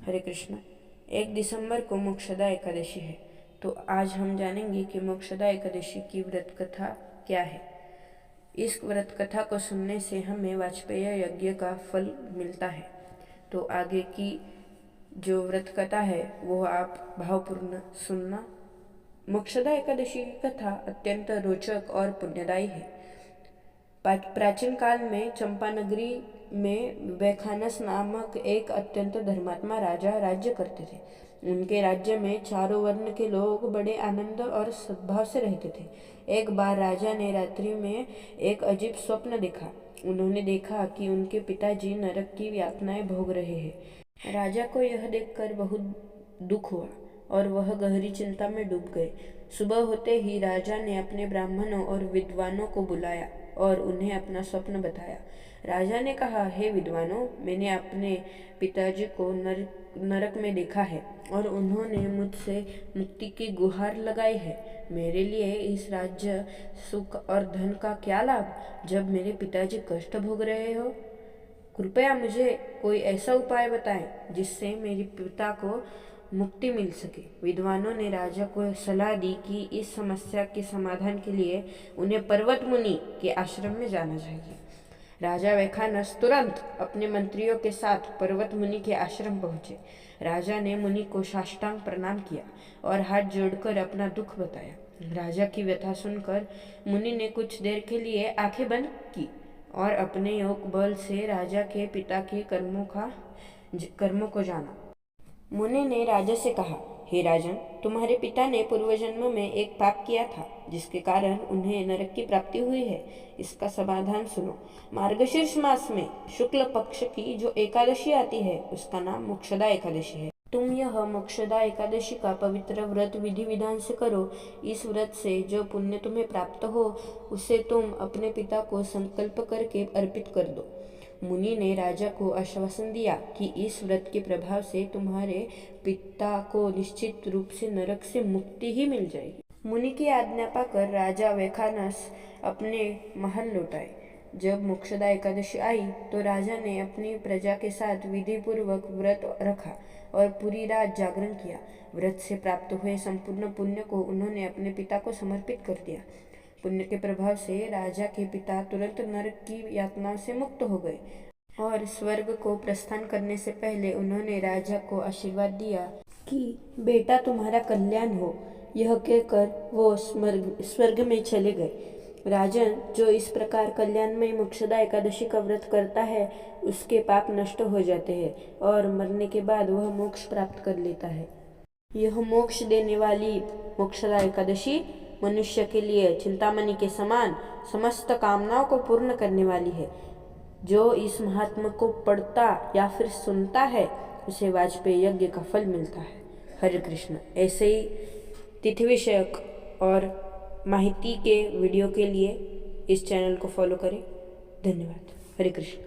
हरे कृष्ण। 1 दिसंबर को मोक्षदा एकादशी है, तो आज हम जानेंगे कि मोक्षदा एकादशी की व्रत कथा क्या है। इस व्रत कथा को सुनने से हमें वाजपेय यज्ञ का फल मिलता है। तो आगे की जो व्रत कथा है वो आप भावपूर्ण सुनना। मोक्षदा एकादशी की कथा अत्यंत रोचक और पुण्यदायी है। प्राचीन काल में चंपा नगरी में वैखानस नामक एक अत्यंत धर्मात्मा राजा राज्य करते थे। उनके राज्य में चारों वर्ण के लोग बड़े आनंद और सद्भाव से रहते थे। एक बार राजा ने रात्रि में एक अजीब स्वप्न देखा। उन्होंने देखा कि उनके पिताजी नरक की यातनाएं भोग रहे हैं। राजा को यह देखकर बहुत दुख हुआ और वह गहरी चिंता में डूब गए। सुबह होते ही राजा ने अपने ब्राह्मणों और विद्वानों को बुलाया और उन्हें अपना स्वप्न बताया। राजा ने कहा, हे विद्वानों, मैंने अपने पिताजी को नरक में देखा है और उन्होंने मुझसे मुक्ति की गुहार लगाई है। मेरे लिए इस राज्य, सुख और धन का क्या लाभ जब मेरे पिताजी कष्ट भोग रहे हो। कृपया मुझे कोई ऐसा उपाय बताएं जिससे मेरे पिता को मुक्ति मिल सके। विद्वानों ने राजा को सलाह दी कि इस समस्या के समाधान के लिए उन्हें पर्वत मुनि के आश्रम में जाना चाहिए। राजा वैखानस तुरंत अपने मंत्रियों के साथ पर्वत मुनि के आश्रम पहुंचे। राजा ने मुनि को साष्टांग प्रणाम किया और हाथ जोड़कर अपना दुख बताया। राजा की व्यथा सुनकर मुनि ने कुछ देर के लिए आंखें बंद की और अपने योग बल से राजा के पिता के कर्मों को जाना। मुनि ने राजा से कहा, हे राजन, तुम्हारे पिता ने पूर्व जन्म में एक पाप किया था जिसके कारण उन्हें नरक की प्राप्ति हुई है। इसका समाधान सुनो। मार्गशीर्ष मास में शुक्ल पक्ष की जो एकादशी आती है उसका नाम मोक्षदा एकादशी है। तुम यह मोक्षदा एकादशी का पवित्र व्रत विधि विधान से करो। इस व्रत से जो पुण्य तुम्हें प्राप्त हो उसे तुम अपने पिता को संकल्प करके अर्पित कर दो। मुनि ने राजा को आश्वासन दिया कि इस व्रत के प्रभाव से तुम्हारे पिता को निश्चित रूप से नरक से मुक्ति ही मिल जाएगी। मुनि की आज्ञा पाकर राजा वैखानस अपने महल लौट आए। जब मोक्षदा एकादशी आई तो राजा ने अपनी प्रजा के साथ विधि पूर्वक व्रत रखा और पूरी रात जागरण किया। व्रत से प्राप्त हुए संपूर्ण पुण्य को उन्होंने अपने पिता को समर्पित कर दिया। पुण्य के प्रभाव से राजा के पिता तुरंत नरक की यातना से मुक्त हो गए और स्वर्ग को प्रस्थान करने से पहले उन्होंने राजा को आशीर्वाद दिया कि बेटा तुम्हारा कल्याण हो। यह कहकर वो स्वर्ग में चले गए। राजन जो इस प्रकार कल्याणमय मोक्षदा एकादशी का व्रत करता है उसके पाप नष्ट हो जाते हैं और मरने के बाद वह मोक्ष प्राप्त कर लेता है। यह मोक्ष देने वाली मोक्षदा एकादशी मनुष्य के लिए चिंतामणि के समान समस्त कामनाओं को पूर्ण करने वाली है। जो इस महात्मा को पढ़ता या फिर सुनता है उसे वाजपेय यज्ञ का फल मिलता है। हरे कृष्ण। ऐसे ही तिथि विषयक और माहिती के वीडियो के लिए इस चैनल को फॉलो करें। धन्यवाद। हरे कृष्ण।